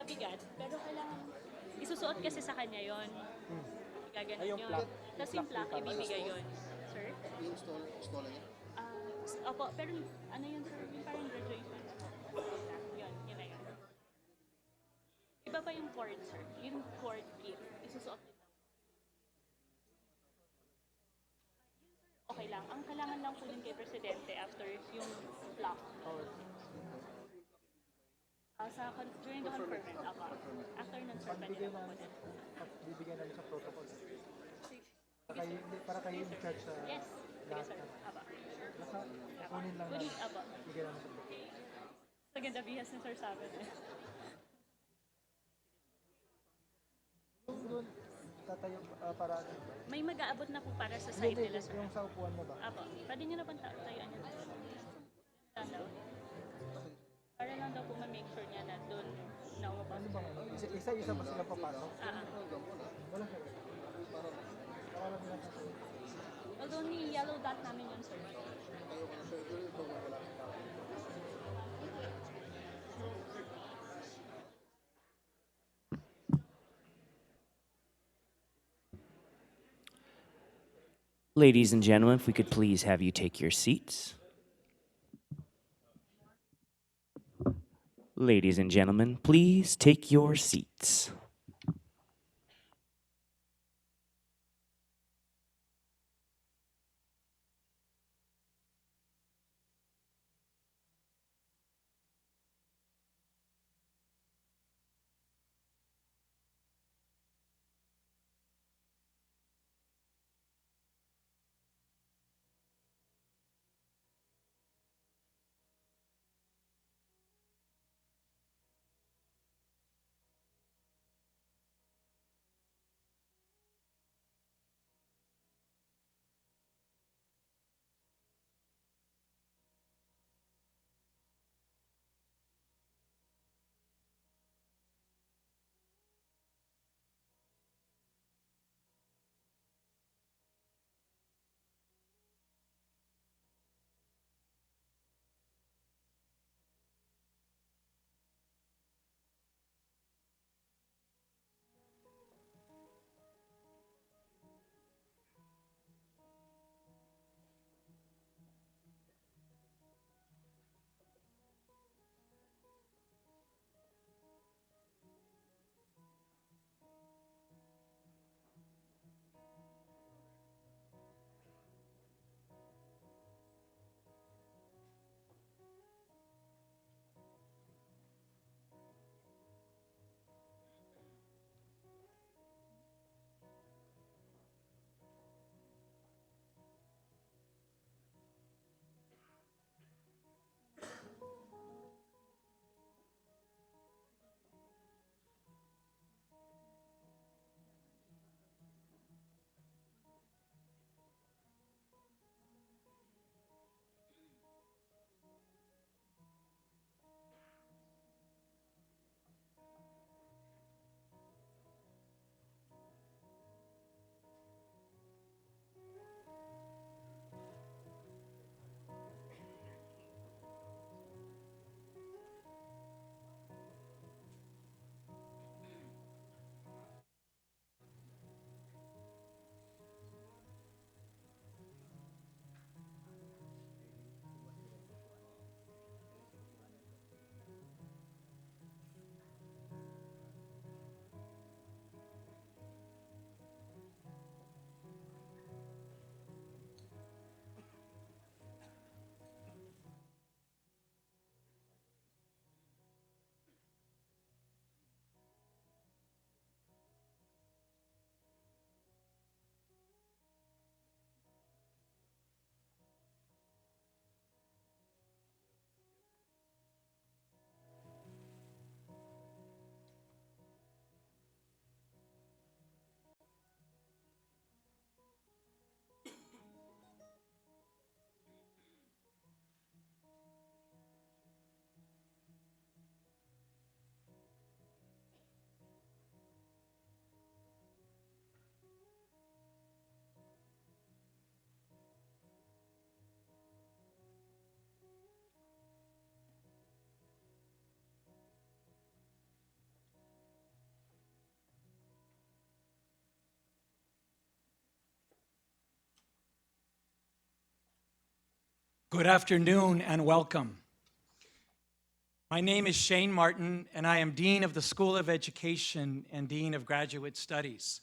Mabigat, pero kailangan, isusuot kasi sa kanya yon. Gaganon Ay, yung yun. plaque. Tapos yung plaque, ibibigay yun. Sir? Install niya? Opo, pero ano yun, sir? Yung parang graduation. Yun na yun. Iba pa yung cord, sir. Yung cord gift, isusuot din lang. Okay lang. Ang kailangan lang po din kay Presidente after yung plaque. During the conferment, after nun, sir, pwede na po din. Bibigyan namin sa protocol. Para kayo in charge sa Yes, lahat. sir. Basta kunin lang namin. Bigyan namin sa protocol. Sa ganda bihas ni Sir Sabat. Doon, tatayo para... May mag-aabot na po para sa side nila, sir. Yung sa upuan mo ba? Pwede nyo na pang tayuan yun. Lang daw. Para lang daw po ma-make sure niya na doon na umabas. Ano bang ano? Isa-isa ba sila papasok? Wala siya. Para lang nila sa... Although ni-yellow dot namin yun, sir. Ladies and gentlemen, if we could please have you take your seats. Ladies and gentlemen, please take your seats. Good afternoon and welcome. My name is Shane Martin, and I am Dean of the School of Education and Dean of Graduate Studies.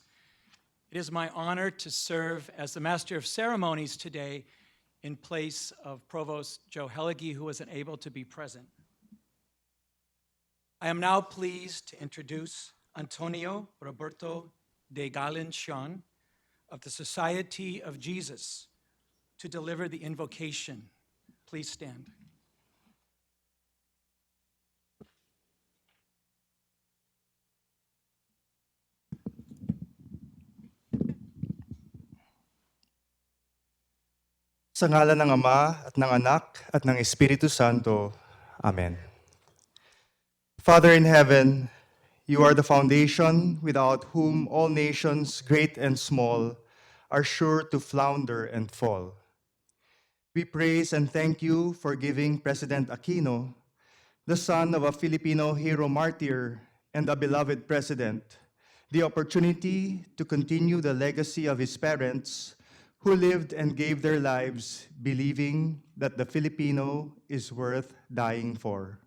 It is my honor to serve as the Master of Ceremonies today in place of Provost Joe Hellige, who was unable to be present. I am now pleased to introduce Antonio Roberto de Galencion of the Society of Jesus to deliver the invocation. Please stand. Sa ngalan ng Ama at ng Anak at ng Espiritu Santo. Amen. Father in heaven, you are the foundation without whom all nations, great and small, are sure to flounder and fall. We praise and thank you for giving President Aquino, the son of a Filipino hero martyr and a beloved president, the opportunity to continue the legacy of his parents who lived and gave their lives believing that the Filipino is worth dying for.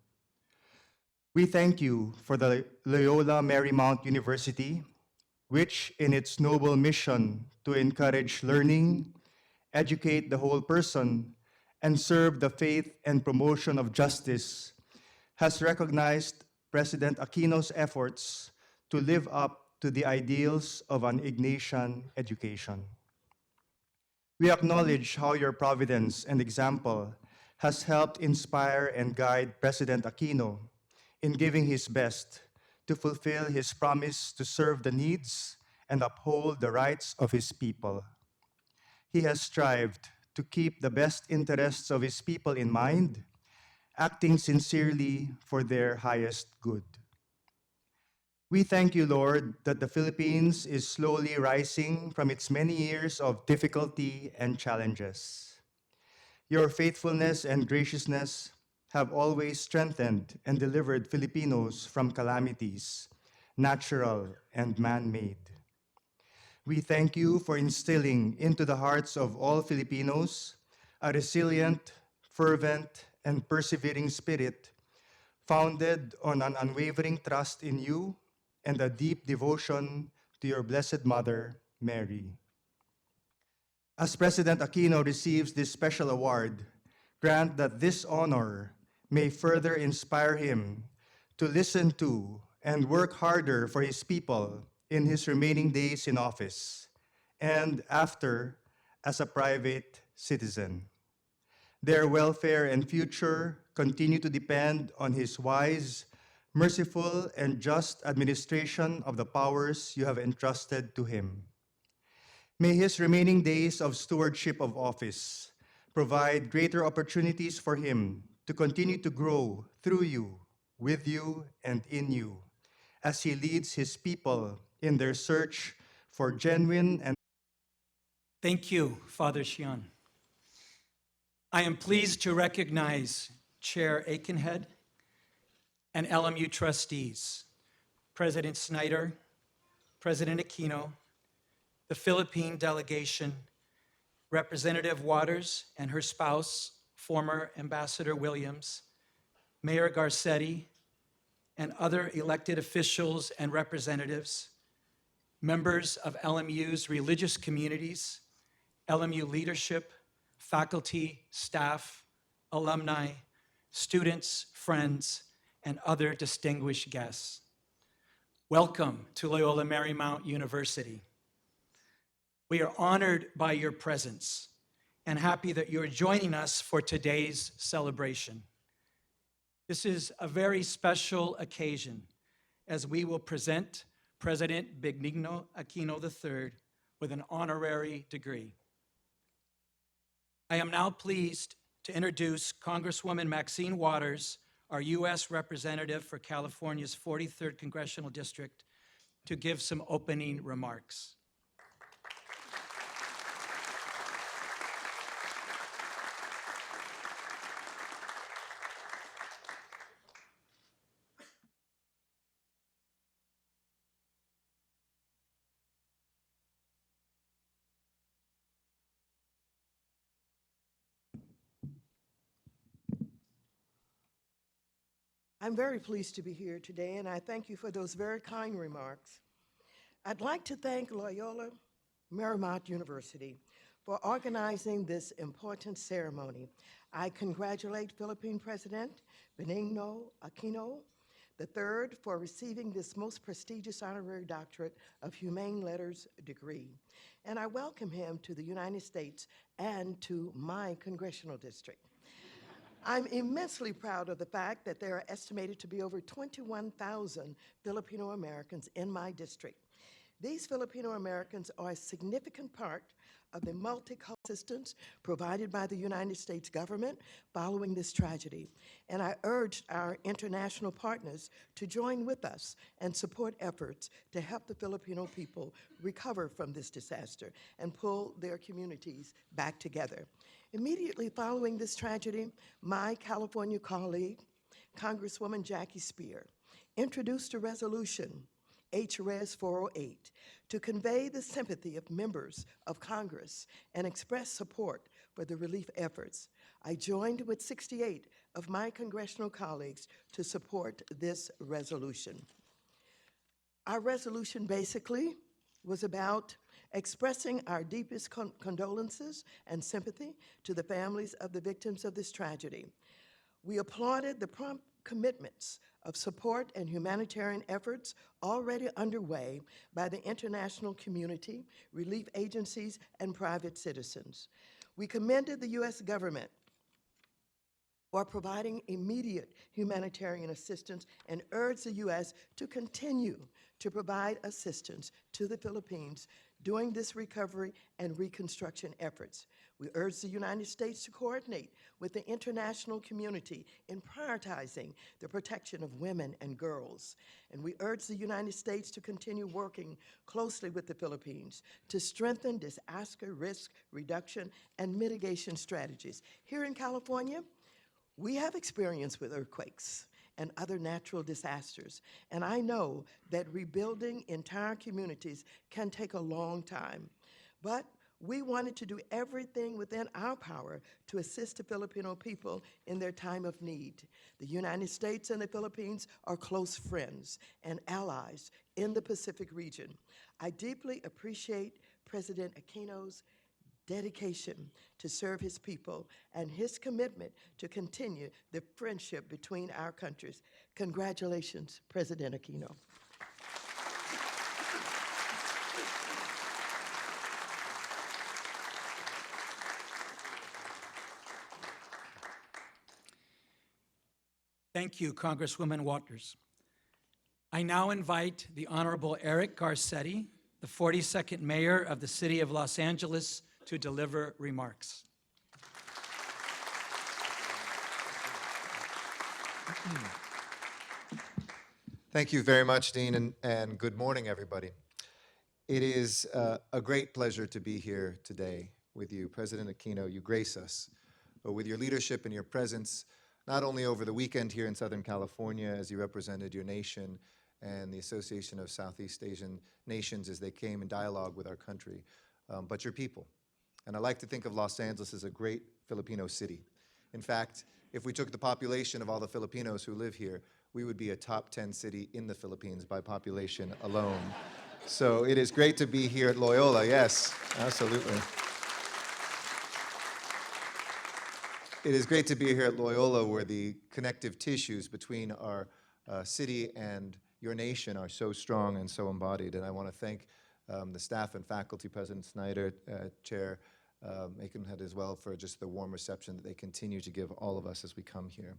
We thank you for the Loyola Marymount University, which in its noble mission to encourage learning, educate the whole person, and serve the faith and promotion of justice, has recognized President Aquino's efforts to live up to the ideals of an Ignatian education. We acknowledge how your providence and example has helped inspire and guide President Aquino in giving his best to fulfill his promise to serve the needs and uphold the rights of his people. He has strived to keep the best interests of his people in mind, acting sincerely for their highest good. We thank you, Lord, that the Philippines is slowly rising from its many years of difficulty and challenges. Your faithfulness and graciousness have always strengthened and delivered Filipinos from calamities, natural and man-made. We thank you for instilling into the hearts of all Filipinos a resilient, fervent, and persevering spirit founded on an unwavering trust in you and a deep devotion to your Blessed Mother, Mary. As President Aquino receives this special award, grant that this honor may further inspire him to listen to and work harder for his people in his remaining days in office and after as a private citizen. Their welfare and future continue to depend on his wise, merciful, and just administration of the powers you have entrusted to him. May his remaining days of stewardship of office provide greater opportunities for him to continue to grow through you, with you, and in you, as he leads his people in their search for genuine and Thank you, Father Xian. I am pleased to recognize Chair Aikenhead and LMU trustees, President Snyder, President Aquino, the Philippine delegation, Representative Waters and her spouse, former Ambassador Williams, Mayor Garcetti, and other elected officials and representatives, members of LMU's religious communities, LMU leadership, faculty, staff, alumni, students, friends, and other distinguished guests. Welcome to Loyola Marymount University. We are honored by your presence and happy that you're joining us for today's celebration. This is a very special occasion as we will present President Benigno Aquino III with an honorary degree. I am now pleased to introduce Congresswoman Maxine Waters, our U.S. Representative for California's 43rd Congressional District, to give some opening remarks. I'm very pleased to be here today, and I thank you for those very kind remarks. I'd like to thank Loyola Marymount University for organizing this important ceremony. I congratulate Philippine President Benigno Aquino III for receiving this most prestigious honorary doctorate of humane letters degree. And I welcome him to the United States and to my congressional district. I'm immensely proud of the fact that there are estimated to be over 21,000 Filipino Americans in my district. These Filipino Americans are a significant part of the multicultural assistance provided by the United States government following this tragedy. And I urged our international partners to join with us and support efforts to help the Filipino people recover from this disaster and pull their communities back together. Immediately following this tragedy, my California colleague, Congresswoman Jackie Spear, introduced a resolution, HRES 408, to convey the sympathy of members of Congress and express support for the relief efforts. I joined with 68 of my congressional colleagues to support this resolution. Our resolution basically was about expressing our deepest condolences and sympathy to the families of the victims of this tragedy. We applauded the prompt commitments of support and humanitarian efforts already underway by the international community, relief agencies, and private citizens. We commended the U.S. government for providing immediate humanitarian assistance and urged the U.S. to continue to provide assistance to the Philippines during this recovery and reconstruction efforts. We urge the United States to coordinate with the international community in prioritizing the protection of women and girls. And we urge the United States to continue working closely with the Philippines to strengthen disaster risk reduction and mitigation strategies. Here in California, we have experience with earthquakes and other natural disasters, and I know that rebuilding entire communities can take a long time. But we wanted to do everything within our power to assist the Filipino people in their time of need. The United States and the Philippines are close friends and allies in the Pacific region. I deeply appreciate President Aquino's dedication to serve his people and his commitment to continue the friendship between our countries. Congratulations, President Aquino. Thank you, Congresswoman Waters. I now invite the Honorable Eric Garcetti, the 42nd Mayor of the City of Los Angeles, to deliver remarks. Thank you very much, Dean, and good morning, everybody. It is a great pleasure to be here today with you. President Aquino, you grace us with your leadership and your presence, not only over the weekend here in Southern California as you represented your nation and the Association of Southeast Asian Nations as they came in dialogue with our country, but your people. And I like to think of Los Angeles as a great Filipino city. In fact, if we took the population of all the Filipinos who live here, we would be a top 10 city in the Philippines by population alone. So it is great to be here at Loyola, yes, absolutely. It is great to be here at Loyola where the connective tissues between our city and your nation are so strong and so embodied. And I want to thank the staff and faculty, President Snyder, Chair Aikenhead as well, for just the warm reception that they continue to give all of us as we come here.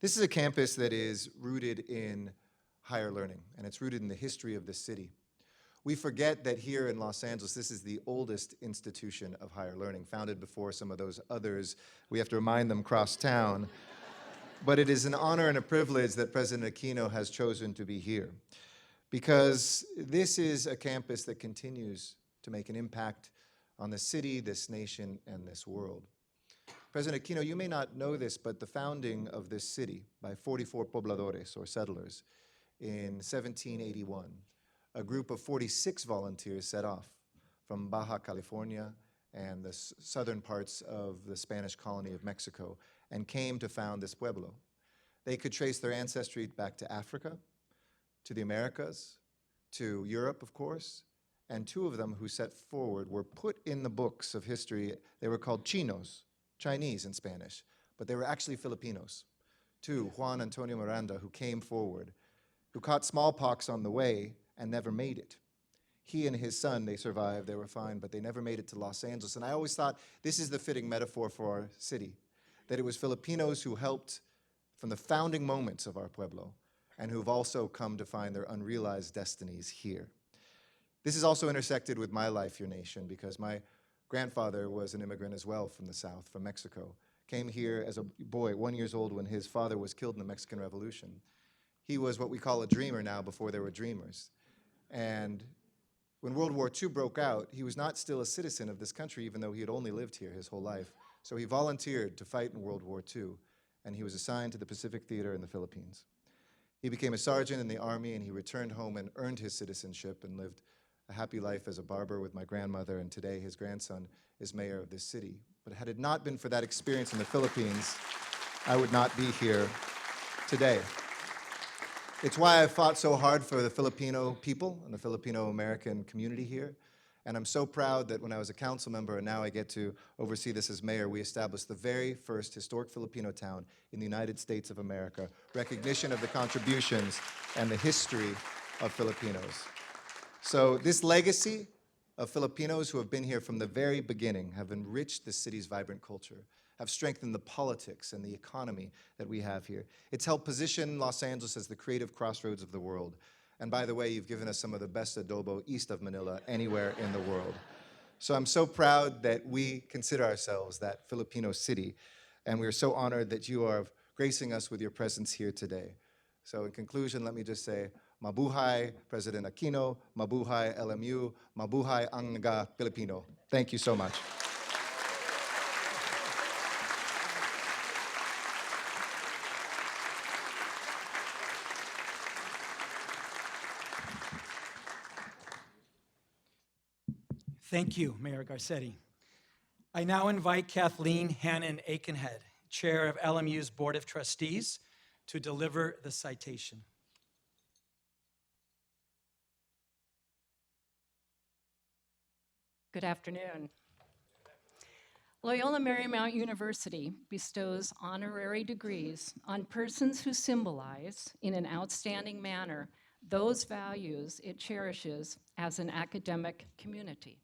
This is a campus that is rooted in higher learning, and it's rooted in the history of the city. We forget that here in Los Angeles, this is the oldest institution of higher learning, founded before some of those others. We have to remind them cross town. But it is an honor and a privilege that President Aquino has chosen to be here, because this is a campus that continues to make an impact on the city, this nation, and this world. President Aquino, you may not know this, but the founding of this city by 44 pobladores, or settlers, in 1781, a group of 46 volunteers set off from Baja California and the southern parts of the Spanish colony of Mexico and came to found this pueblo. They could trace their ancestry back to Africa, to the Americas, to Europe, of course, and two of them who set forward were put in the books of history. They were called Chinos, Chinese in Spanish, but they were actually Filipinos. Two, Juan Antonio Miranda, who came forward, who caught smallpox on the way and never made it. He and his son, they survived, they were fine, but they never made it to Los Angeles. And I always thought this is the fitting metaphor for our city, that it was Filipinos who helped from the founding moments of our pueblo and who've also come to find their unrealized destinies here. This is also intersected with my life, your nation, because my grandfather was an immigrant as well from the South, from Mexico. Came here as a boy, 1 year old, when his father was killed in the Mexican Revolution. He was what we call a dreamer now before there were dreamers. And when World War II broke out, he was not still a citizen of this country, even though he had only lived here his whole life. So he volunteered to fight in World War II, and he was assigned to the Pacific Theater in the Philippines. He became a sergeant in the Army, and he returned home and earned his citizenship and lived a happy life as a barber with my grandmother, and today his grandson is mayor of this city. But had it not been for that experience in the Philippines, I would not be here today. It's why I fought so hard for the Filipino people and the Filipino-American community here. And I'm so proud that when I was a council member and now I get to oversee this as mayor, we established the very first historic Filipino town in the United States of America, recognition of the contributions and the history of Filipinos. So this legacy of Filipinos who have been here from the very beginning have enriched the city's vibrant culture, have strengthened the politics and the economy that we have here. It's helped position Los Angeles as the creative crossroads of the world. And by the way, you've given us some of the best adobo east of Manila anywhere in the world. So I'm so proud that we consider ourselves that Filipino city, and we're so honored that you are gracing us with your presence here today. So in conclusion, let me just say, mabuhay President Aquino, mabuhay LMU, mabuhay ang mga Pilipino. Thank you so much. Thank you, Mayor Garcetti. I now invite Kathleen Hannon Aikenhead, Chair of LMU's Board of Trustees, to deliver the citation. Good afternoon. Loyola Marymount University bestows honorary degrees on persons who symbolize, in an outstanding manner, those values it cherishes as an academic community.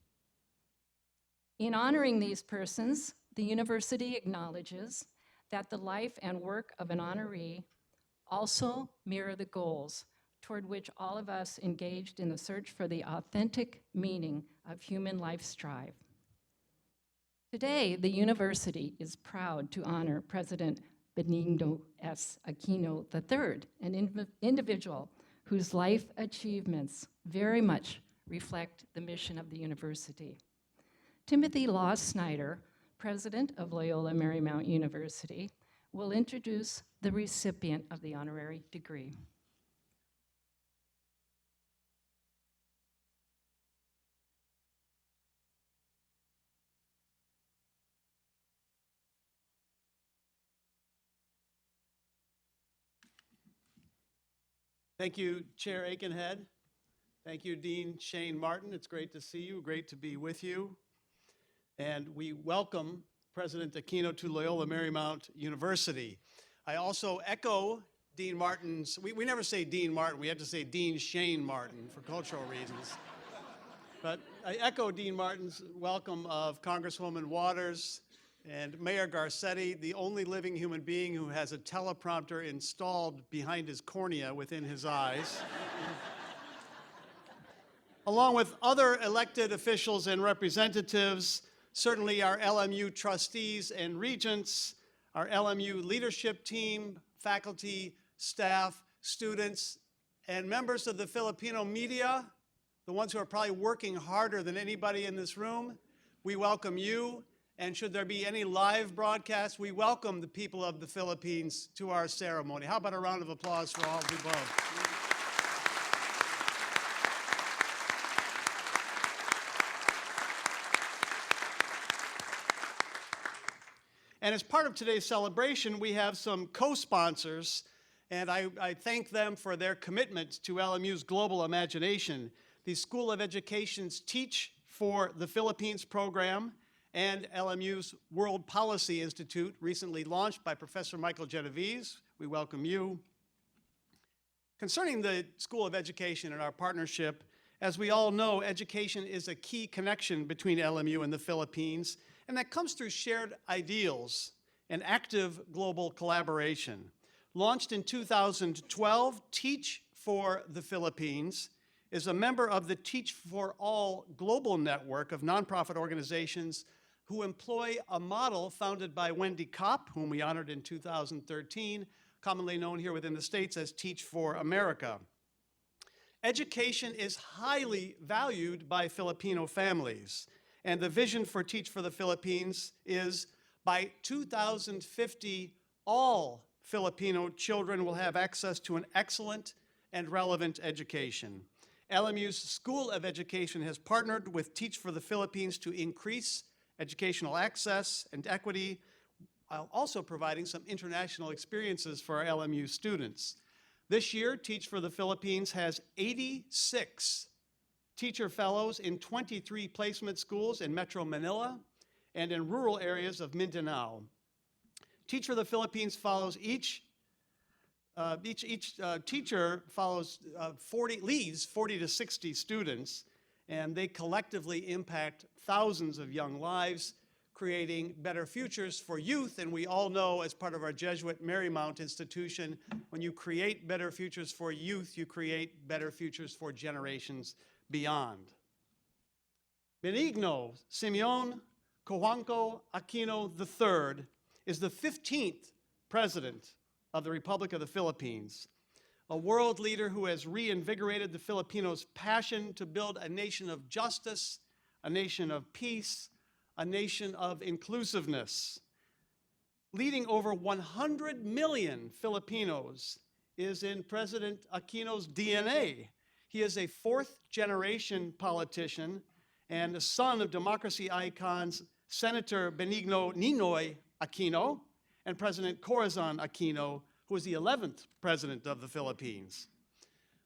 In honoring these persons, the university acknowledges that the life and work of an honoree also mirror the goals toward which all of us engaged in the search for the authentic meaning of human life strive. Today, the university is proud to honor President Benigno S. Aquino III, an individual whose life achievements very much reflect the mission of the university. Timothy Law Snyder, president of Loyola Marymount University, will introduce the recipient of the honorary degree. Thank you, Chair Aikenhead. Thank you, Dean Shane Martin. It's great to see you, great to be with you. And we welcome President Aquino to Loyola Marymount University. I also echo Dean Martin's, we never say Dean Martin, we have to say Dean Shane Martin for cultural reasons. But I echo Dean Martin's welcome of Congresswoman Waters and Mayor Garcetti, the only living human being who has a teleprompter installed behind his cornea within his eyes. Along with other elected officials and representatives, certainly our LMU trustees and regents, our LMU leadership team, faculty, staff, students, and members of the Filipino media, the ones who are probably working harder than anybody in this room, we welcome you. And should there be any live broadcast, we welcome the people of the Philippines to our ceremony. How about a round of applause for all of the above? And as part of today's celebration, we have some co-sponsors And I thank them for their commitment to LMU's global imagination. The School of Education's Teach for the Philippines program and LMU's World Policy Institute, recently launched by Professor Michael Genovese. We welcome you. Concerning the School of Education and our partnership, as we all know, education is a key connection between LMU and the Philippines, and that comes through shared ideals and active global collaboration. Launched in 2012, Teach for the Philippines is a member of the Teach for All global network of nonprofit organizations who employ a model founded by Wendy Kopp, whom we honored in 2013, commonly known here within the States as Teach for America. Education is highly valued by Filipino families, and the vision for Teach for the Philippines is by 2050, all Filipino children will have access to an excellent and relevant education. LMU's School of Education has partnered with Teach for the Philippines to increase educational access and equity, while also providing some international experiences for our LMU students. This year, Teach for the Philippines has 86 teacher fellows in 23 placement schools in Metro Manila and in rural areas of Mindanao. Teach for the Philippines follows each teacher follows leads 40 to 60 students, and they collectively impact thousands of young lives, creating better futures for youth. And we all know, as part of our Jesuit Marymount institution, when you create better futures for youth, you create better futures for generations beyond. Benigno Simeon Cojuangco Aquino III is the 15th president of the Republic of the Philippines, a world leader who has reinvigorated the Filipinos' passion to build a nation of justice, a nation of peace, a nation of inclusiveness. Leading over 100 million Filipinos is in President Aquino's DNA. He is a fourth-generation politician and the son of democracy icons Senator Benigno Ninoy Aquino and President Corazon Aquino, who was the 11th president of the Philippines.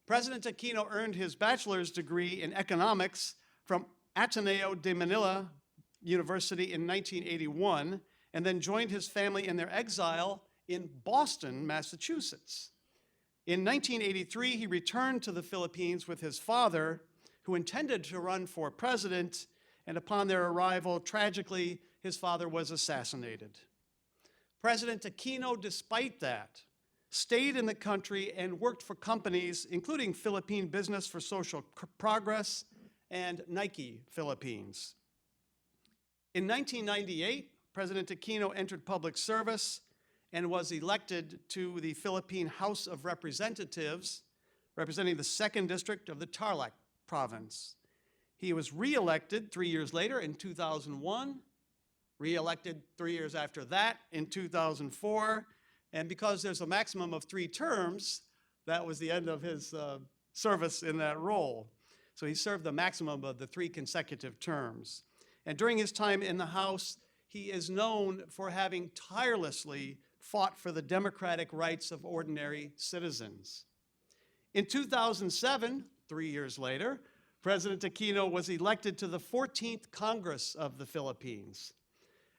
President Aquino earned his bachelor's degree in economics from Ateneo de Manila University in 1981, and then joined his family in their exile in Boston, Massachusetts. In 1983, he returned to the Philippines with his father, who intended to run for president, and upon their arrival, tragically, his father was assassinated. President Aquino, despite that, stayed in the country and worked for companies, including Philippine Business for Social Progress and Nike Philippines. In 1998, President Aquino entered public service and was elected to the Philippine House of Representatives, representing the 2nd District of the Tarlac Province. He was re-elected 3 years later in 2001, re-elected 3 years after that in 2004, and because there's a maximum of 3 terms, that was the end of his service in that role. So he served the maximum of the 3 consecutive terms. And during his time in the House, he is known for having tirelessly fought for the democratic rights of ordinary citizens. In 2007, 3 years later, President Aquino was elected to the 14th Congress of the Philippines.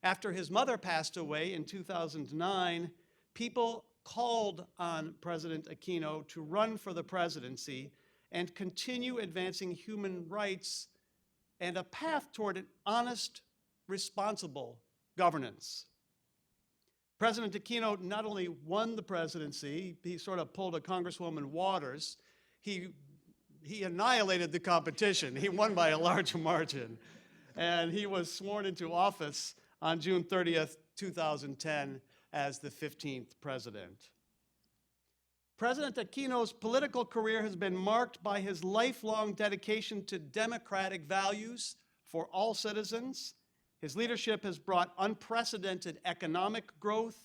After his mother passed away in 2009, people called on President Aquino to run for the presidency and continue advancing human rights and a path toward an honest, responsible governance. President Aquino not only won the presidency, he sort of pulled a Congresswoman Waters, he annihilated the competition. He won by a large margin. And he was sworn into office on June 30th, 2010 as the 15th president. President Aquino's political career has been marked by his lifelong dedication to democratic values for all citizens. His leadership has brought unprecedented economic growth,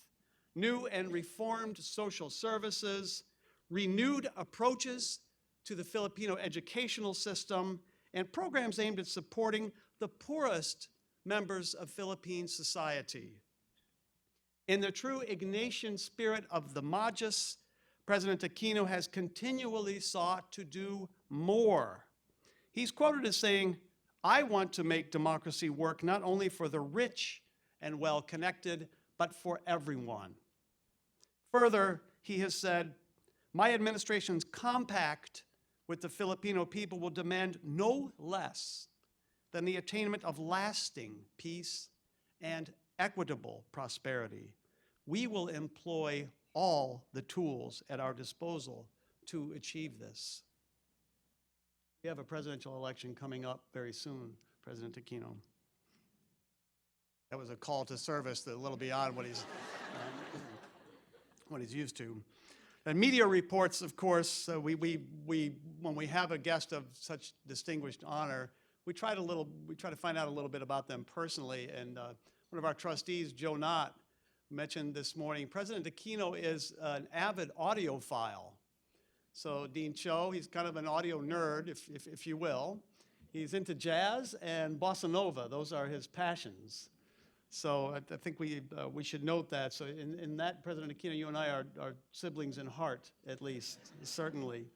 new and reformed social services, renewed approaches to the Filipino educational system, and programs aimed at supporting the poorest members of Philippine society. In the true Ignatian spirit of the Magus, President Aquino has continually sought to do more. He's quoted as saying, "I want to make democracy work not only for the rich and well-connected, but for everyone." Further, he has said, "My administration's compact with the Filipino people will demand no less than the attainment of lasting peace and equitable prosperity. We will employ all the tools at our disposal to achieve this." We have a presidential election coming up very soon, President Aquino. That was a call to service a little beyond what he's used to. And media reports, of course, when we have a guest of such distinguished honor, we try to find out a little bit about them personally. And one of our trustees, Joe Knott, mentioned this morning, President Aquino is an avid audiophile. So Dean Cho, he's kind of an audio nerd, if you will. He's into jazz and bossa nova. Those are his passions. So I think we should note that. So in that, President Aquino, you and I are siblings in heart, at least, certainly.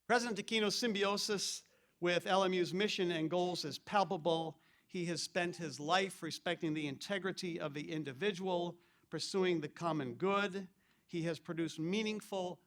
President Aquino's symbiosis with LMU's mission and goals is palpable. He has spent his life respecting the integrity of the individual, pursuing the common good. He has produced meaningful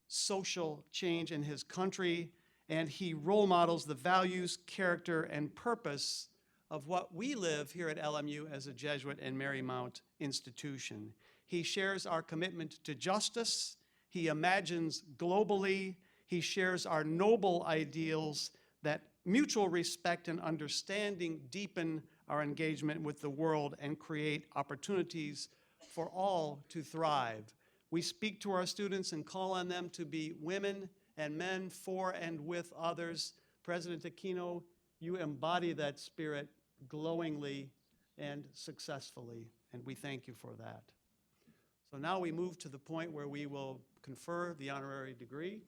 social change in his country, and he role models the values, character, and purpose of what we live here at LMU as a Jesuit and Marymount institution. He shares our commitment to justice. He imagines globally. He shares our noble ideals that mutual respect and understanding deepen our engagement with the world and create opportunities for all to thrive. We speak to our students and call on them to be women and men for and with others. President Aquino, you embody that spirit glowingly and successfully, and we thank you for that. So now we move to the point where we will confer the honorary degree.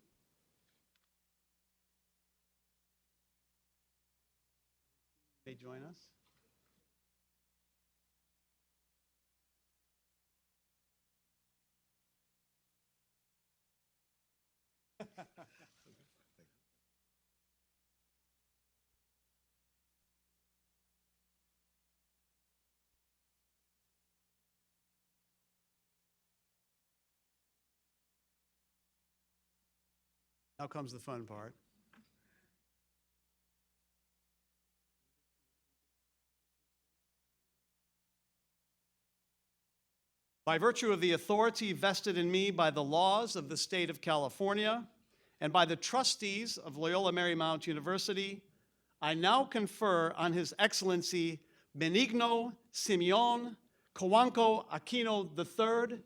May join us. Now comes the fun part. By virtue of the authority vested in me by the laws of the state of California and by the trustees of Loyola Marymount University, I now confer on His Excellency Benigno Simeon Cojuangco Aquino III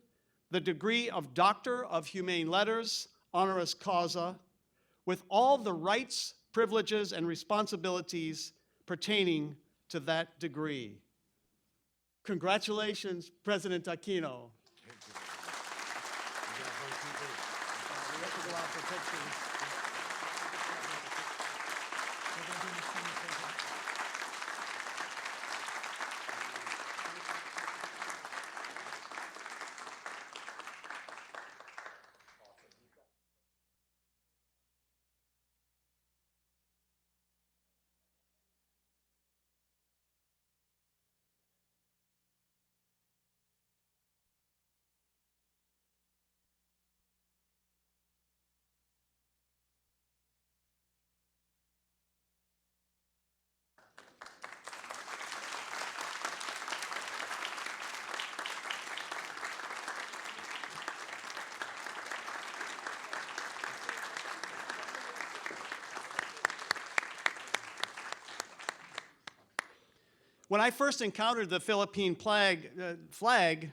the degree of Doctor of Humane Letters, Honoris Causa, with all the rights, privileges, and responsibilities pertaining to that degree. Congratulations, President Aquino. We have to go out for pictures. When I first encountered the Philippine flag,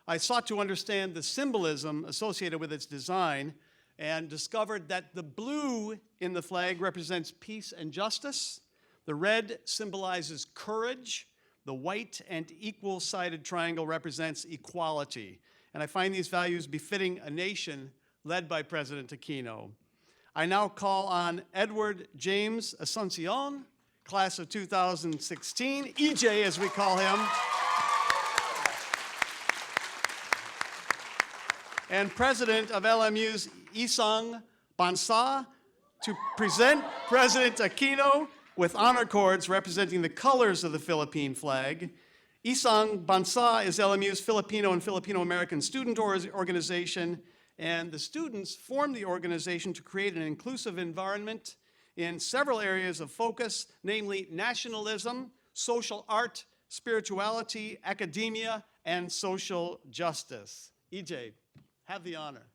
I sought to understand the symbolism associated with its design and discovered that the blue in the flag represents peace and justice, the red symbolizes courage, the white and equal-sided triangle represents equality. And I find these values befitting a nation led by President Aquino. I now call on Edward James Asuncion, class of 2016, EJ as we call him, and President of LMU's Isang Bansa to present President Aquino with honor cords representing the colors of the Philippine flag. Isang Bansa is LMU's Filipino and Filipino-American student organization, and the students formed the organization to create an inclusive environment in several areas of focus, namely nationalism, social art, spirituality, academia, and social justice. EJ, have the honor.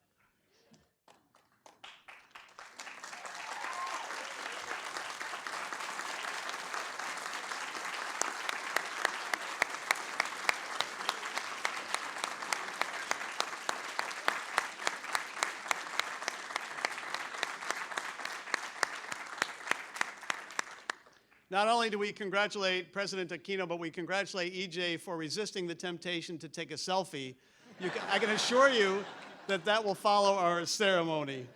Not only do we congratulate President Aquino, but we congratulate EJ for resisting the temptation to take a selfie. I can assure you that that will follow our ceremony.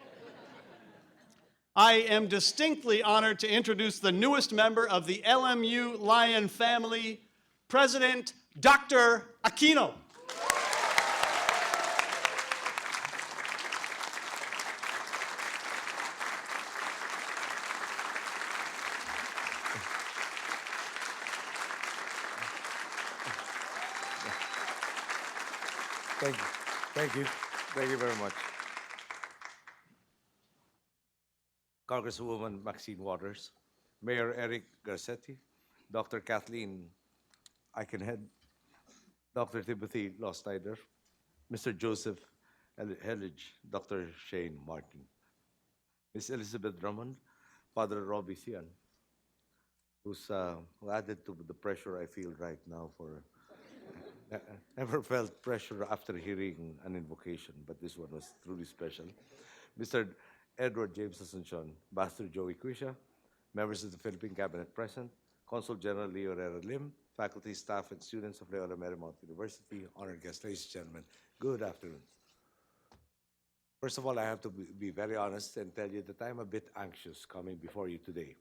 I am distinctly honored to introduce the newest member of the LMU Lion family, President Dr. Aquino. Thank you. Thank you. Thank you very much. Congresswoman Maxine Waters, Mayor Eric Garcetti, Dr. Kathleen Aikenhead, Dr. Timothy Losteider, Mr. Joseph Hellige, Dr. Shane Martin, Ms. Elizabeth Drummond, Father Robbie Sian, who added to the pressure I feel right now for never felt pressure after hearing an invocation, but this one was truly special. Mr. Edward James Asuncion, Pastor Joey Quisha, members of the Philippine Cabinet present, Consul General Leo Herrera Lim, faculty, staff, and students of Loyola Marymount University, honored guests, ladies and gentlemen, good afternoon. First of all, I have to be very honest and tell you that I'm a bit anxious coming before you today.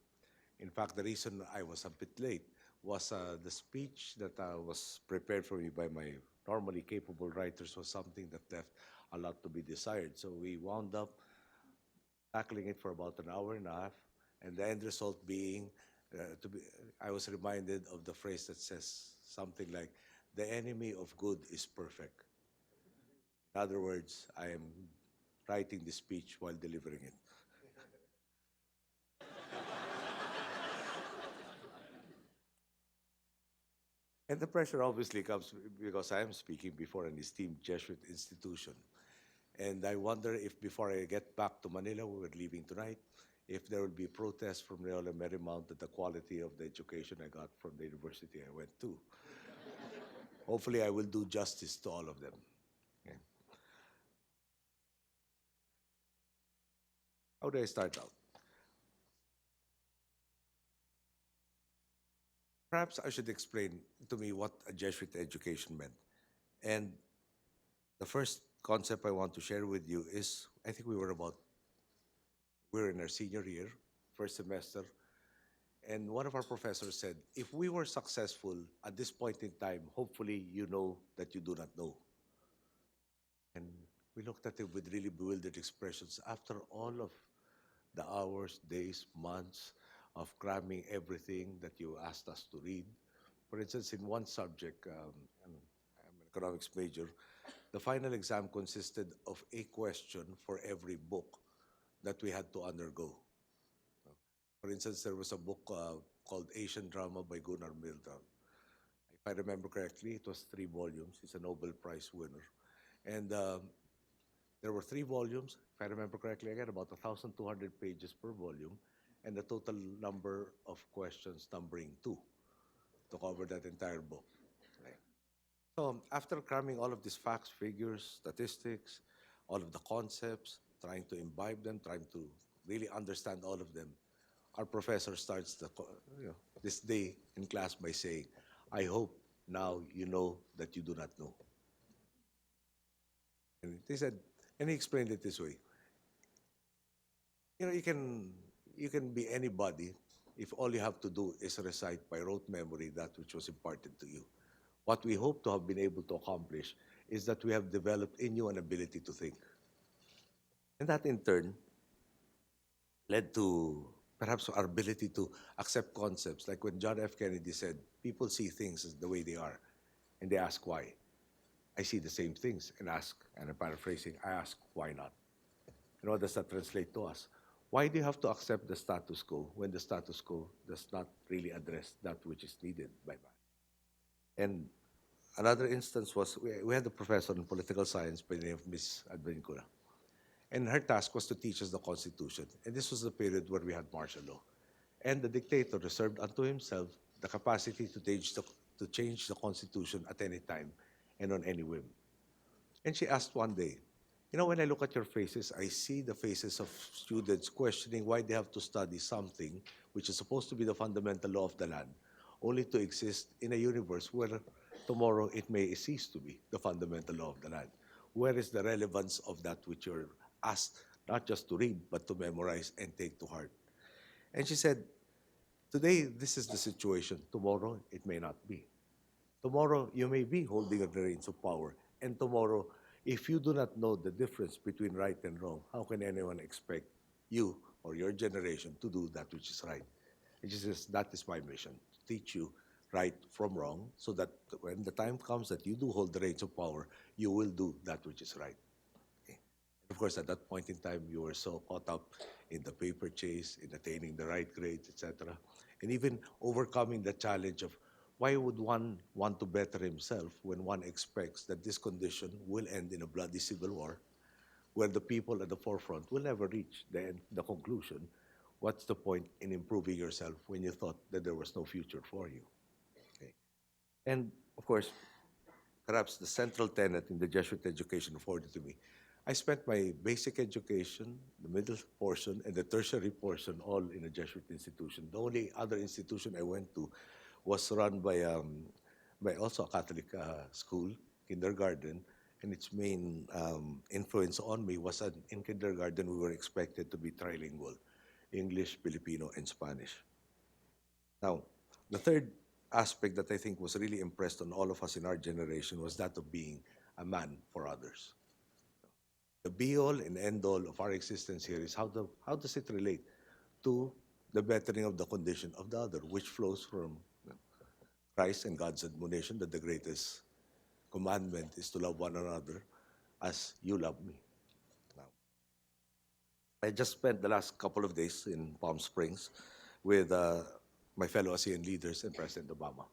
In fact, the reason I was a bit late was the speech that was prepared for me by my normally capable writers was something that left a lot to be desired. So we wound up tackling it for about an hour and a half, and the end result being, I was reminded of the phrase that says something like, the enemy of good is perfect. In other words, I am writing this speech while delivering it. And the pressure obviously comes because I am speaking before an esteemed Jesuit institution. And I wonder if before I get back to Manila, we were leaving tonight, if there will be protests from Loyola Marymount at the quality of the education I got from the university I went to. Hopefully I will do justice to all of them. Okay. How do I start out? Perhaps I should explain to me what a Jesuit education meant. And the first concept I want to share with you is, I think we were in our senior year, first semester, and one of our professors said, if we were successful at this point in time, hopefully you know that you do not know. And we looked at it with really bewildered expressions. After all of the hours, days, months of cramming everything that you asked us to read. For instance, in one subject, I'm an economics major, the final exam consisted of a question for every book that we had to undergo. For instance, there was a book called Asian Drama by Gunnar Myrdal. If I remember correctly, it was 3 volumes. He's a Nobel Prize winner. And there were 3 volumes. If I remember correctly, again, about 1,200 pages per volume, and the total number of questions numbering 2 to cover that entire book. Right. So after cramming all of these facts, figures, statistics, all of the concepts, trying to imbibe them, trying to really understand all of them, our professor starts this day in class by saying, I hope now you know that you do not know. And he explained it this way. You can be anybody if all you have to do is recite by rote memory that which was imparted to you. What we hope to have been able to accomplish is that we have developed in you an ability to think. And that in turn led to perhaps our ability to accept concepts. Like when John F. Kennedy said, people see things as the way they are, and they ask why. I see the same things and ask, and I'm paraphrasing, I ask, why not? And what does that translate to us? Why do you have to accept the status quo when the status quo does not really address that which is needed by man? And another instance was we had a professor in political science by the name of Miss Advincula. And her task was to teach us the Constitution. And this was the period where we had martial law. And the dictator reserved unto himself the capacity to change the Constitution at any time and on any whim. And she asked one day, when I look at your faces, I see the faces of students questioning why they have to study something which is supposed to be the fundamental law of the land, only to exist in a universe where tomorrow it may cease to be the fundamental law of the land. Where is the relevance of that which you're asked not just to read, but to memorize and take to heart? And she said, today, this is the situation. Tomorrow, it may not be. Tomorrow, you may be holding the reins of power. And tomorrow, if you do not know the difference between right and wrong, how can anyone expect you or your generation to do that which is right? And she says, that is my mission, to teach you right from wrong, so that when the time comes that you do hold the reins of power, you will do that which is right. Of course, at that point in time, you were so caught up in the paper chase, in attaining the right grades, etc., and even overcoming the challenge of why would one want to better himself when one expects that this condition will end in a bloody civil war, where the people at the forefront will never reach the conclusion. What's the point in improving yourself when you thought that there was no future for you? Okay. And of course, perhaps the central tenet in the Jesuit education afforded to me, I spent my basic education, the middle portion, and the tertiary portion all in a Jesuit institution. The only other institution I went to was run by also a Catholic school, kindergarten, and its main influence on me was that in kindergarten we were expected to be trilingual, English, Filipino, and Spanish. Now, the third aspect that I think was really impressed on all of us in our generation was that of being a man for others. The be-all and end-all of our existence here is how does it relate to the bettering of the condition of the other, which flows from Christ and God's admonition that the greatest commandment is to love one another as you love me. Now, I just spent the last couple of days in Palm Springs with my fellow ASEAN leaders and President Obama.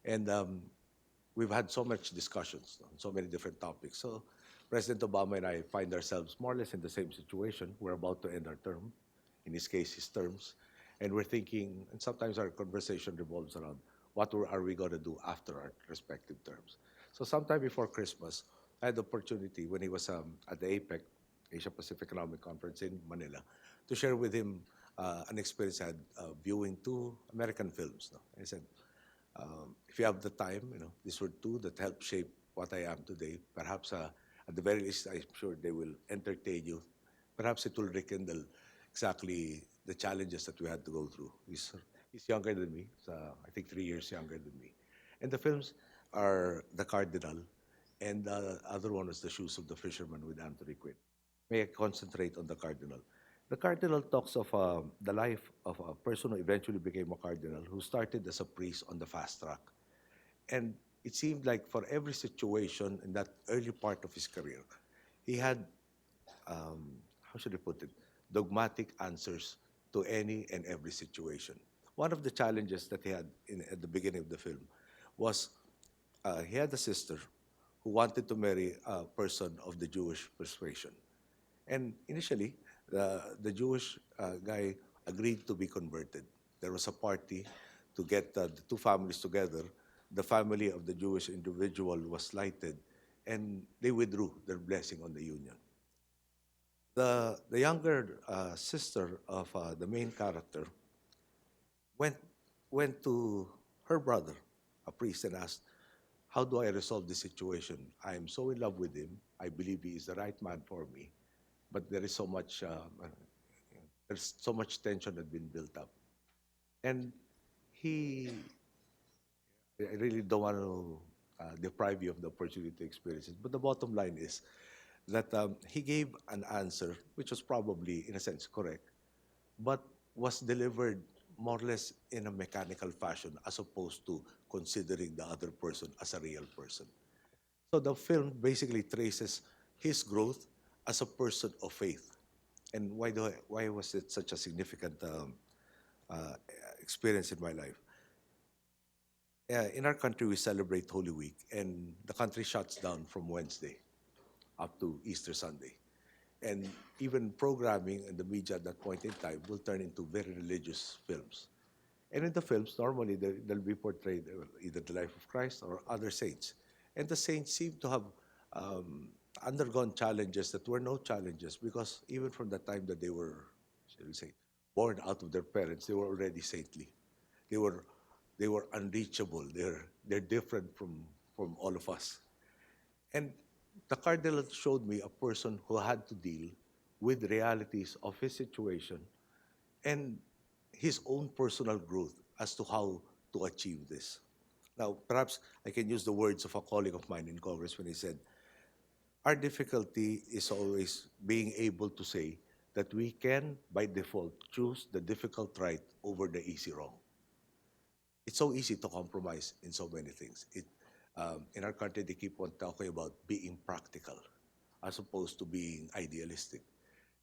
And we've had so much discussions on so many different topics. So President Obama and I find ourselves more or less in the same situation. We're about to end our term, in his case, his terms. And we're thinking, and sometimes our conversation revolves around, what are we going to do after our respective terms? So sometime before Christmas, I had the opportunity when he was at the APEC, Asia Pacific Economic Conference in Manila, to share with him an experience I had viewing 2 American films. No? I said, if you have the time, these were 2 that helped shape what I am today. Perhaps at the very least, I'm sure they will entertain you. Perhaps it will rekindle exactly the challenges that we had to go through. He's younger than me, I think 3 years younger than me. And the films are The Cardinal, and the other one was The Shoes of the Fisherman with Anthony Quinn. May I concentrate on The Cardinal? The Cardinal talks of the life of a person who eventually became a cardinal, who started as a priest on the fast track. And it seemed like for every situation in that early part of his career, he had, how should I put it, dogmatic answers to any and every situation. One of the challenges that he had at the beginning of the film was he had a sister who wanted to marry a person of the Jewish persuasion. And initially, the Jewish guy agreed to be converted. There was a party to get the 2 families together. The family of the Jewish individual was slighted, and they withdrew their blessing on the union. The younger sister of the main character went to her brother, a priest, and asked, how do I resolve this situation? I am so in love with him. I believe he is the right man for me. But there is so much, there's so much tension that has been built up. And I really don't want to deprive you of the opportunity to experience it. But the bottom line is that he gave an answer which was probably, in a sense, correct, but was delivered more or less in a mechanical fashion as opposed to considering the other person as a real person. So the film basically traces his growth as a person of faith. And why was it such a significant uh, experience in my life? In our country, we celebrate Holy Week, and the country shuts down from Wednesday up to Easter Sunday. And even programming in the media at that point in time will turn into very religious films. And in the films, normally they'll be portrayed either the life of Christ or other saints. And the saints seem to have undergone challenges that were no challenges because even from the time that they were, shall we say, born out of their parents, they were already saintly. They were unreachable. They're different from all of us. And the cardinal showed me a person who had to deal with realities of his situation and his own personal growth as to how to achieve this. Now, perhaps I can use the words of a colleague of mine in Congress when he said, our difficulty is always being able to say that we can, by default, choose the difficult right over the easy wrong. It's so easy to compromise in so many things. In our country, they keep on talking about being practical as opposed to being idealistic.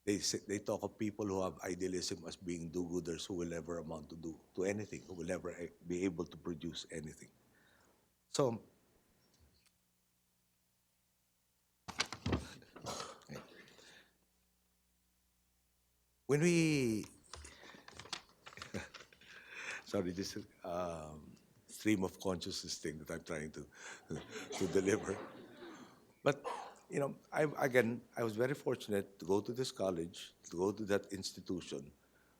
They talk of people who have idealism as being do-gooders who will never amount to anything, who will never be able to produce anything. So, when we, sorry, this is stream of consciousness thing that I'm trying to deliver. But, you know, I was very fortunate to go to this college, to go to that institution,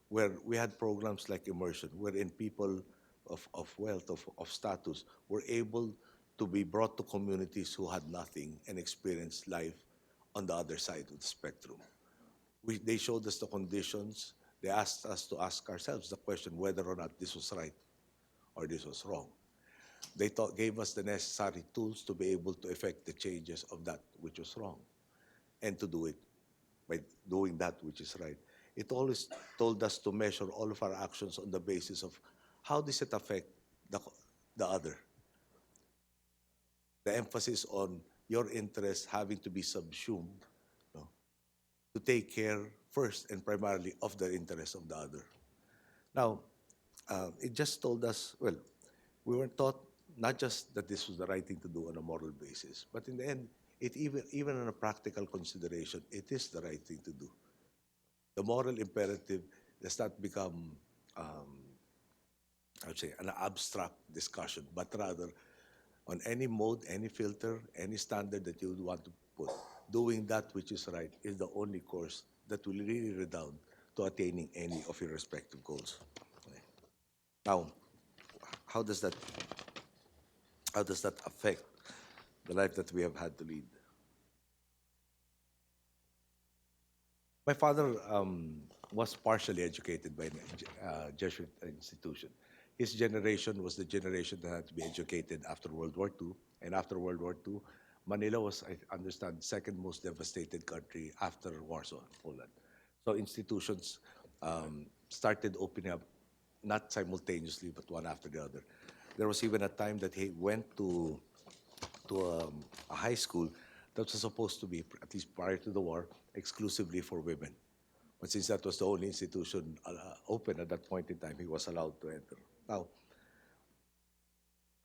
where we had programs like immersion, wherein people of wealth, of status, were able to be brought to communities who had nothing and experience life on the other side of the spectrum. They showed us the conditions. They asked us to ask ourselves the question whether or not this was right or this was wrong. They gave us the necessary tools to be able to effect the changes of that which was wrong and to do it by doing that which is right. It always told us to measure all of our actions on the basis of how does it affect the other. The emphasis on your interests having to be subsumed, you know, to take care first and primarily of the interests of the other. Now, it just told us, well, we were taught not just that this was the right thing to do on a moral basis, but in the end, even on a practical consideration, it is the right thing to do. The moral imperative does not become, I would say, an abstract discussion, but rather on any mode, any filter, any standard that you would want to put, doing that which is right is the only course that will really redound to attaining any of your respective goals. Okay. Now, how does that affect the life that we have had to lead? My father was partially educated by a Jesuit institution. His generation was the generation that had to be educated after World War II. And after World War II, Manila was, I understand, second most devastated country after Warsaw, Poland. So institutions started opening up, not simultaneously, but one after the other. There was even a time that he went to a high school that was supposed to be, at least prior to the war, exclusively for women. But since that was the only institution open at that point in time, he was allowed to enter. Now,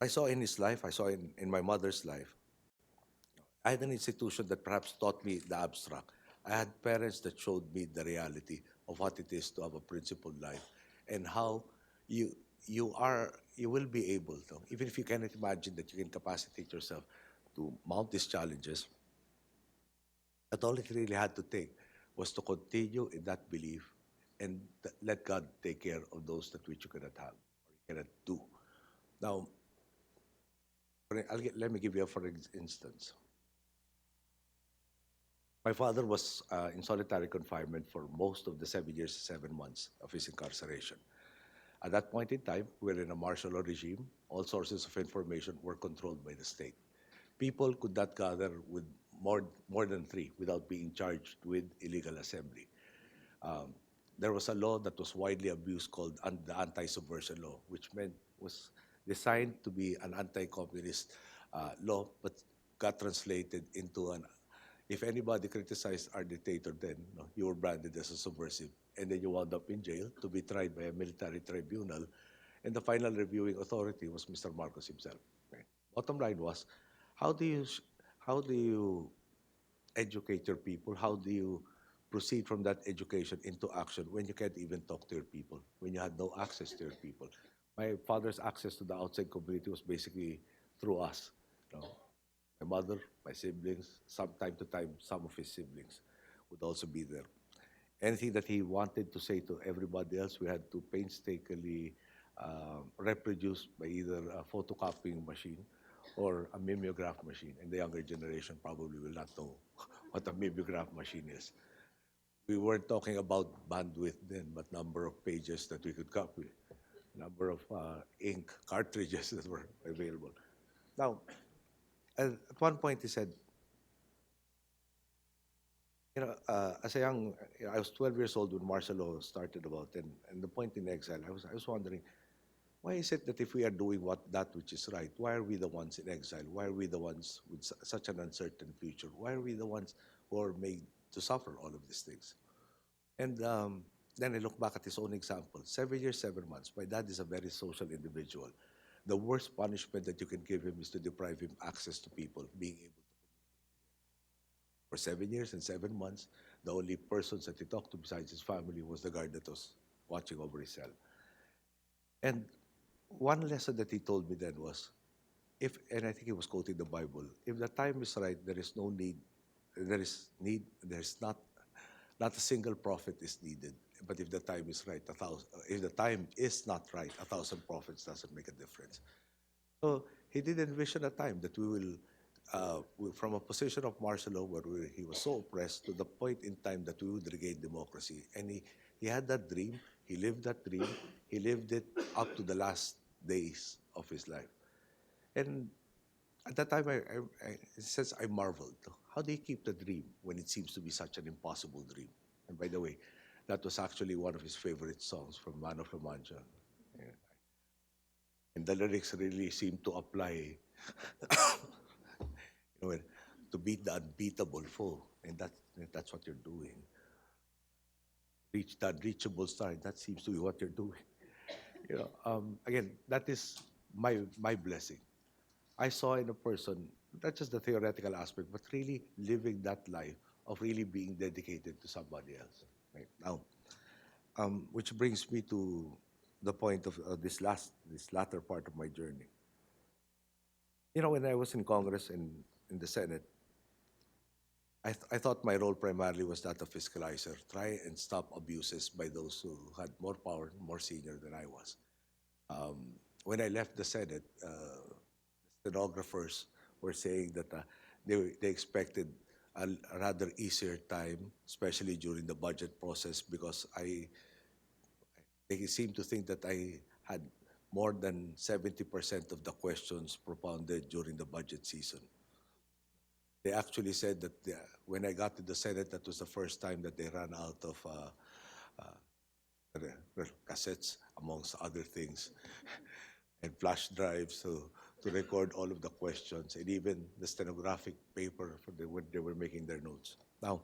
I saw in his life, I saw in my mother's life, I had an institution that perhaps taught me the abstract. I had parents that showed me the reality of what it is to have a principled life and how you will be able to, even if you cannot imagine that you can capacitate yourself to mount these challenges, that all it really had to take was to continue in that belief and let God take care of those that which you cannot have or you cannot do. Now, let me give you a for instance. My father was in solitary confinement for most of the 7 years, 7 months of his incarceration. At that point in time, we were in a martial law regime. All sources of information were controlled by the state. people could not gather with more than three without being charged with illegal assembly. There was a law that was widely abused called the anti-subversion law, which was designed to be an anti-communist law, but got translated into an, if anybody criticized our dictator, then you were branded as a subversive, and then you wound up in jail to be tried by a military tribunal, and the final reviewing authority was Mr. Marcos himself. Okay. Bottom line was, how do you how do you educate your people? How do you proceed from that education into action when you can't even talk to your people, when you had no access to your people? My father's access to the outside community was basically through us. You know, my mother, my siblings, time to time, some of his siblings would also be there. Anything that he wanted to say to everybody else, we had to painstakingly reproduce by either a photocopying machine or a mimeograph machine. And the younger generation probably will not know what a mimeograph machine is. We weren't talking about bandwidth then, but number of pages that we could copy, number of ink cartridges that were available. Now, at one point he said, as a young, I was 12 years old when martial law started about, and the point in exile, I was wondering, why is it that if we are doing that which is right, why are we the ones in exile? Why are we the ones with such an uncertain future? Why are we the ones who are made to suffer all of these things? And then I look back at his own example. 7 years, 7 months. My dad is a very social individual. The worst punishment that you can give him is to deprive him access to people, being able to. For 7 years and 7 months, the only persons that he talked to besides his family was the guard that was watching over his cell. And one lesson that he told me then was, and I think he was quoting the Bible, if the time is right, there is no need, there's not a single prophet is needed. But if the time is right, if the time is not right, 1,000 prophets doesn't make a difference. So he did envision a time that we will, from a position of martial law where he was so oppressed to the point in time that we would regain democracy. And he had that dream, he lived that dream, he lived it up to the last days of his life. And at that time, I marveled. How do you keep the dream when it seems to be such an impossible dream? And by the way, that was actually one of his favorite songs from Man of La Mancha. Yeah. And the lyrics really seem to apply to beat the unbeatable foe. And that's what you're doing. Reach the unreachable star, and that seems to be what you're doing. Again, that is my blessing. I saw in a person, not just the theoretical aspect, but really living that life of really being dedicated to somebody else. Right now, which brings me to the point of this latter part of my journey. When I was in Congress and in the Senate, I thought my role primarily was that of fiscalizer, try and stop abuses by those who had more power, more senior than I was. When I left the Senate, stenographers were saying that they expected a rather easier time, especially during the budget process, because they seemed to think that I had more than 70% of the questions propounded during the budget season. They actually said that when I got to the Senate, that was the first time that they ran out of cassettes, amongst other things, and flash drives to record all of the questions, and even the stenographic paper when they were making their notes. Now,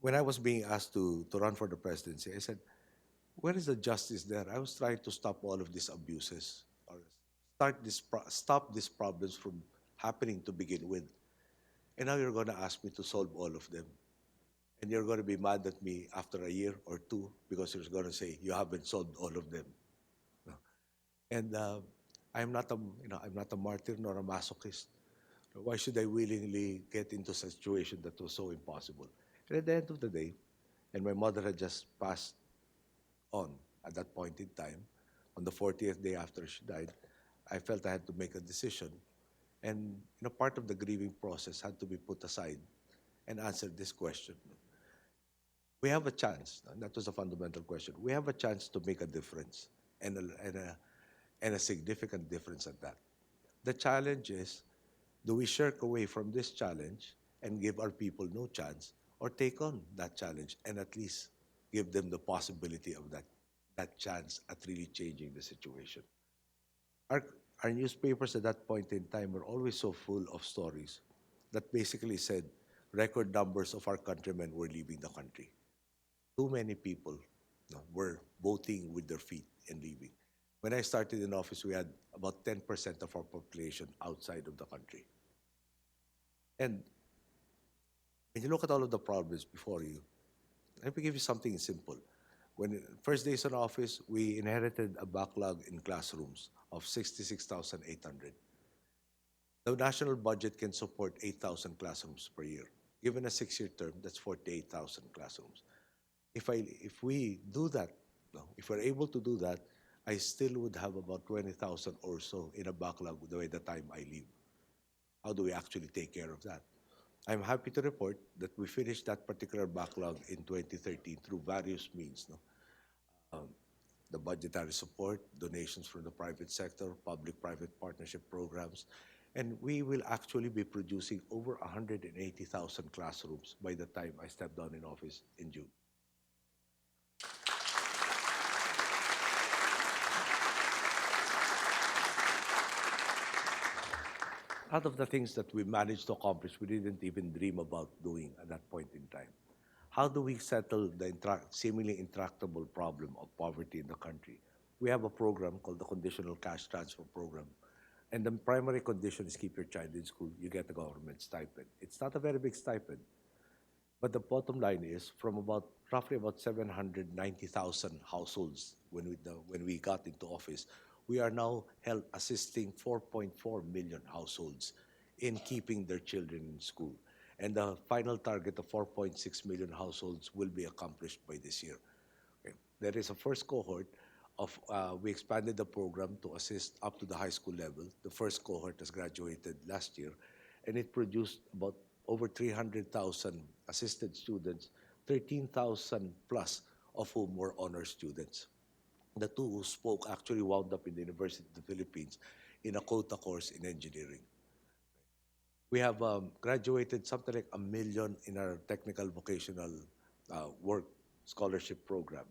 when I was being asked to run for the presidency, I said, where is the justice there? I was trying to stop all of these abuses, or stop these problems from happening to begin with. And now you're going to ask me to solve all of them. And you're going to be mad at me after a year or two because you're going to say, you haven't solved all of them. No. And I'm not a martyr nor a masochist. Why should I willingly get into a situation that was so impossible? And at the end of the day, and my mother had just passed on at that point in time, on the 40th day after she died, I felt I had to make a decision. And part of the grieving process had to be put aside and answer this question. We have a chance, and that was a fundamental question. We have a chance to make a difference, and a significant difference at that. The challenge is Do we shirk away from this challenge and give our people no chance, or take on that challenge and at least give them the possibility of that chance at really changing the situation? Our, our newspapers at that point in time were always so full of stories that basically said record numbers of our countrymen were leaving the country. Too many people were voting with their feet and leaving. When I started in office, we had about 10% of our population outside of the country. And when you look at all of the problems before you, let me give you something simple. When first days in office, we inherited a backlog in classrooms of 66,800. The national budget can support 8,000 classrooms per year. Given a 6-year term, that's 48,000 classrooms. If we do that, no, if we're able to do that, I still would have about 20,000 or so in a backlog by the time I leave. How do we actually take care of that? I'm happy to report that we finished that particular backlog in 2013 through various means. No? The budgetary support, donations from the private sector, public-private partnership programs, and we will actually be producing over 180,000 classrooms by the time I step down in office in June. Out of the things that we managed to accomplish, we didn't even dream about doing at that point in time. How do we settle the seemingly intractable problem of poverty in the country? We have a program called the Conditional Cash Transfer Program. And the primary condition is keep your child in school, you get a government stipend. It's not a very big stipend. But the bottom line is, from roughly about 790,000 households when we got into office, we are now assisting 4.4 million households in keeping their children in school. And the final target of 4.6 million households will be accomplished by this year. Okay. There is a first cohort we expanded the program to assist up to the high school level. The first cohort has graduated last year, and it produced about over 300,000 assisted students, 13,000 plus of whom were honor students. The two who spoke actually wound up in the University of the Philippines in a quota course in engineering. We have graduated something like 1 million in our technical vocational work scholarship program.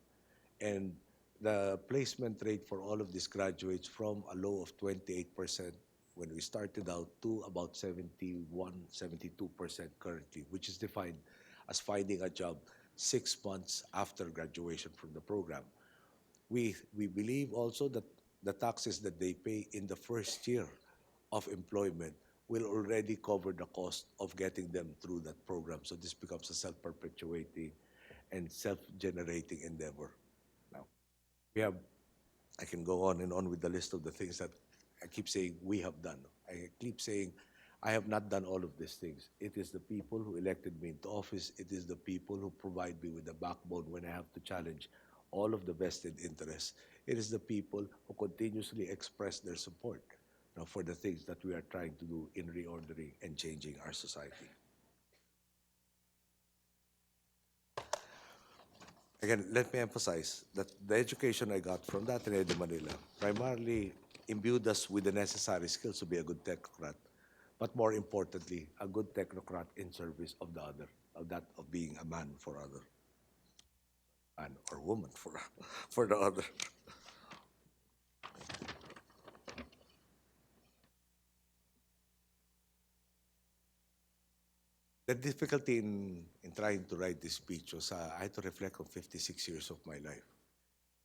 And the placement rate for all of these graduates from a low of 28% when we started out to about 71, 72% currently, which is defined as finding a job 6 months after graduation from the program. We believe also that the taxes that they pay in the first year of employment will already cover the cost of getting them through that program. So this becomes a self-perpetuating and self-generating endeavor. Now, I can go on and on with the list of the things that I keep saying we have done. I keep saying I have not done all of these things. It is the people who elected me into office. It is the people who provide me with the backbone when I have to challenge all of the vested interests. It is the people who continuously express their support for the things that we are trying to do in reordering and changing our society. Again, let me emphasize that the education I got from the Ateneo de Manila primarily imbued us with the necessary skills to be a good technocrat, but more importantly, a good technocrat in service of the other, of being a man for other, man or woman for the other. The difficulty in trying to write this speech was I had to reflect on 56 years of my life.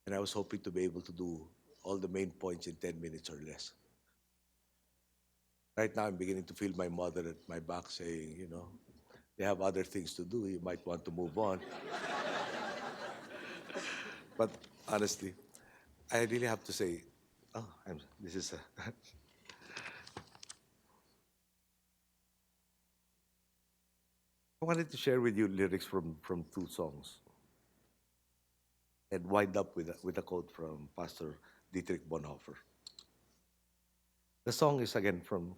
And I was hoping to be able to do all the main points in 10 minutes or less. Right now, I'm beginning to feel my mother at my back saying, they have other things to do. You might want to move on. But honestly, I really have to say, this is I wanted to share with you lyrics from 2 songs and wind up with a quote from Pastor Dietrich Bonhoeffer. The song is again from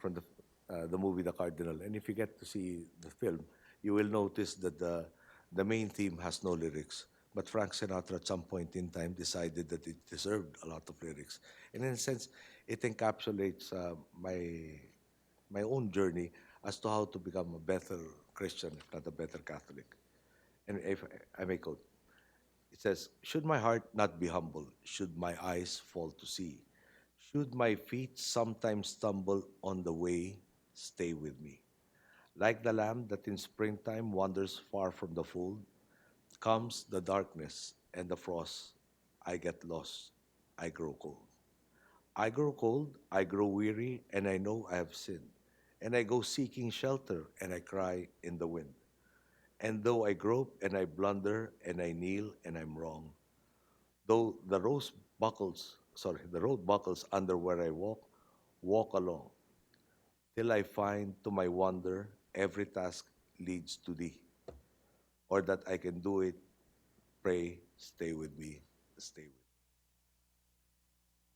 the movie The Cardinal, and if you get to see the film, you will notice that the main theme has no lyrics. But Frank Sinatra at some point in time decided that it deserved a lot of lyrics. And in a sense, it encapsulates my own journey as to how to become a better Christian, if not a better Catholic. And if I may quote, it says, "Should my heart not be humble, should my eyes fall to see, should my feet sometimes stumble on the way, stay with me. Like the lamb that in springtime wanders far from the fold, comes the darkness and the frost, I get lost, I grow cold. I grow cold, I grow weary, and I know I have sinned. And I go seeking shelter, and I cry in the wind. And though I grope and I blunder and I kneel and I'm wrong, though the road buckles under where I walk, walk along, till I find to my wonder every task leads to thee, or that I can do it, pray, stay with me, stay with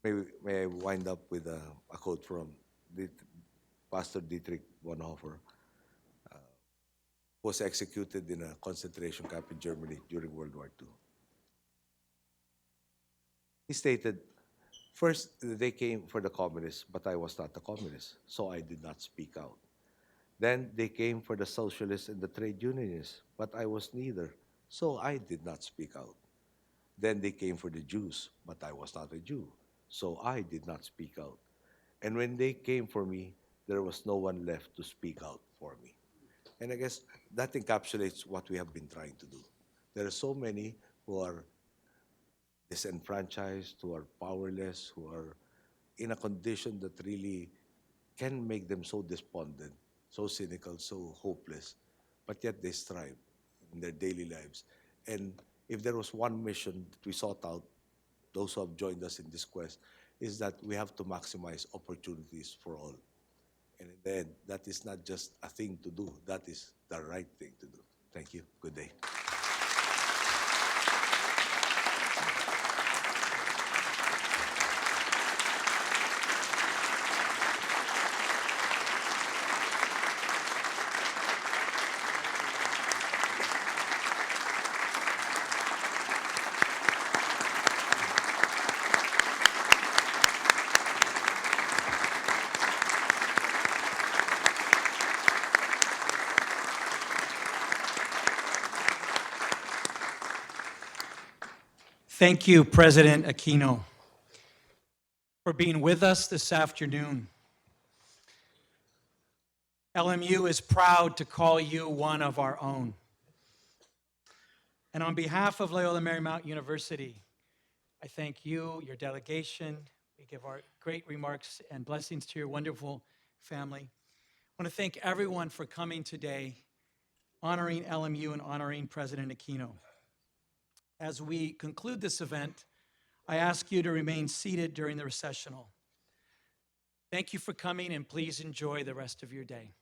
me." May I wind up with a quote from Pastor Dietrich Bonhoeffer, who was executed in a concentration camp in Germany during World War II. He stated, "First, they came for the communists, but I was not a communist, so I did not speak out. Then they came for the socialists and the trade unionists, but I was neither, so I did not speak out. Then they came for the Jews, but I was not a Jew, so I did not speak out. And when they came for me, there was no one left to speak out for me." And I guess that encapsulates what we have been trying to do. There are so many who are disenfranchised, who are powerless, who are in a condition that really can make them so despondent, so cynical, so hopeless, but yet they strive in their daily lives. And if there was one mission that we sought out, those who have joined us in this quest, is that we have to maximize opportunities for all. And in the end, that is not just a thing to do, that is the right thing to do. Thank you. Good day. Thank you, President Aquino, for being with us this afternoon. LMU is proud to call you one of our own. And on behalf of Loyola Marymount University, I thank you, your delegation. We give our great remarks and blessings to your wonderful family. I want to thank everyone for coming today, honoring LMU and honoring President Aquino. As we conclude this event, I ask you to remain seated during the recessional. Thank you for coming, and please enjoy the rest of your day.